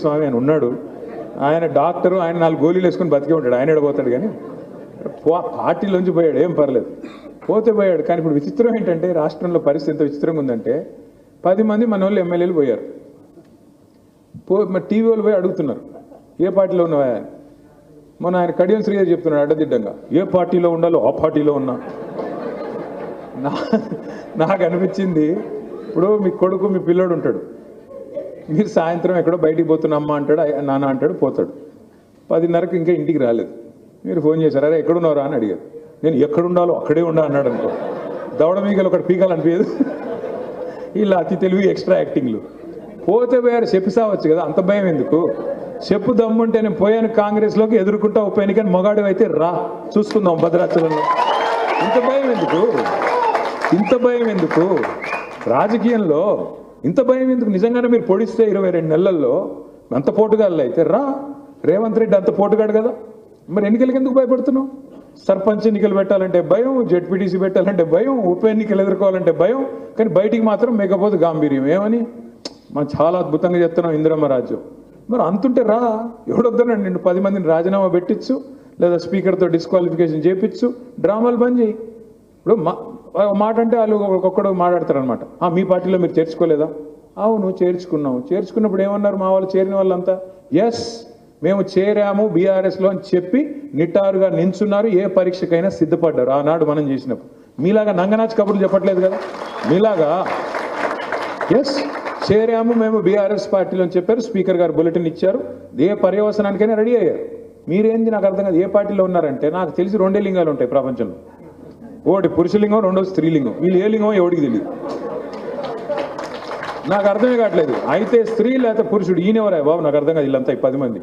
స్వామి ఆయన ఉన్నాడు, ఆయన డాక్టరు, ఆయన 4 గోళీలు వేసుకొని బతికే ఉంటాడు, ఆయన ఎడబోతాడు. కానీ పార్టీలోంచి పోయాడు, ఏం పర్లేదు, పోతే పోయాడు. కానీ ఇప్పుడు విచిత్రం ఏంటంటే రాష్ట్రంలో పరిస్థితి ఎంత విచిత్రంగా ఉందంటే 10 మంది మన వాళ్ళు ఎమ్మెల్యేలు పోయారు. మరి టీవీ వాళ్ళు పోయి అడుగుతున్నారు ఏ పార్టీలో ఉన్నావా. మొన్న ఆయన కడియం శ్రీగారు చెప్తున్నాడు అడ్డదిడ్డంగా, ఏ పార్టీలో ఉండాలో ఆ పార్టీలో ఉన్నా. నాకు అనిపించింది, ఇప్పుడు మీ కొడుకు మీ పిల్లోడు ఉంటాడు, మీరు సాయంత్రం ఎక్కడో బయటికి పోతున్నా అమ్మ అంటాడు, నాన్న అంటాడు, పోతాడు. 10:30కి ఇంకా ఇంటికి రాలేదు. మీరు ఫోన్ చేశారు, అరే ఎక్కడున్నారా అని అడిగారు. నేను ఎక్కడుండాలో అక్కడే ఉండా అన్నాడు అనుకో. దవడ మీగలు ఒకటి పీకాలనిపించదు. ఇలా అతి తెలివి ఎక్స్ట్రా యాక్టింగ్లు. పోతే పోయారు, చెప్పిసావచ్చు కదా, అంత భయం ఎందుకు? చెప్పు దమ్ముంటే నేను పోయాను కాంగ్రెస్లోకి, ఎదుర్కొంటా ఉప ఎన్నికని మొగాడు అయితే రా చూసుకుందాం భద్రాచలంలో. ఇంత భయం ఎందుకు? ఇంత భయం ఎందుకు రాజకీయంలో? ఇంత భయం ఎందుకు? నిజంగానే మీరు పొడిస్తే 22 నెలల్లో అంత పోటుగాళ్ళు అయితే రా. రేవంత్ రెడ్డి అంత పోటుగాడు కదా, మరి ఎన్నికలకి ఎందుకు భయపడుతున్నావు? సర్పంచ్ ఎన్నికలు పెట్టాలంటే భయం, జెడ్పీటీసీ పెట్టాలంటే భయం, ఉప ఎన్నికలు ఎదుర్కోవాలంటే భయం. కానీ బయటికి మాత్రం మేకపోతే గాంభీర్యం. ఏమని? మనం చాలా అద్భుతంగా చెప్తున్నాం ఇందిరమ్మ రాజ్యం. మరి అంతుంటే రా, ఎవడొద్దనండి, నిన్ను 10 మందిని రాజీనామా పెట్టించు, లేదా స్పీకర్తో డిస్క్వాలిఫికేషన్ చేయించు, డ్రామాలు బంద్ చేయి. ఇప్పుడు మాట అంటే వాళ్ళు ఒక్కొక్కడు మాట్లాడతారనమాట, మీ పార్టీలో మీరు చేర్చుకోలేదా? అవును చేర్చుకున్నాము. చేర్చుకున్నప్పుడు ఏమన్నారు మా వాళ్ళు, చేరిన వాళ్ళంతా ఎస్ మేము చేరాము బీఆర్ఎస్లో అని చెప్పి నిటారుగా నించున్నారు. ఏ పరీక్షకైనా సిద్ధపడ్డారు ఆనాడు మనం చేసినప్పుడు. మీలాగా నంగనాచి కబుర్లు చెప్పట్లేదు కదా. మీలాగా ఎస్ చేరాము మేము బీఆర్ఎస్ పార్టీలో అని చెప్పారు. స్పీకర్ గారు బులెటిన్ ఇచ్చారు, ఏ పర్యవసనానికైనా రెడీ అయ్యారు. మీరేంది నాకు అర్థం కాదు. ఏ పార్టీలో ఉన్నారంటే నాకు తెలిసి 2 లింగాలు ఉంటాయి ప్రపంచంలో, ఒకటి పురుషలింగం, రెండోది స్త్రీలింగం. వీళ్ళు ఏ లింగం ఎవడికి తెలియదు, నాకు అర్థమే కావట్లేదు. అయితే స్త్రీ లేకపోతే పురుషుడు, ఈయనెవరా బాబు నాకు అర్థం కాదు. వీళ్ళంతా 10 మంది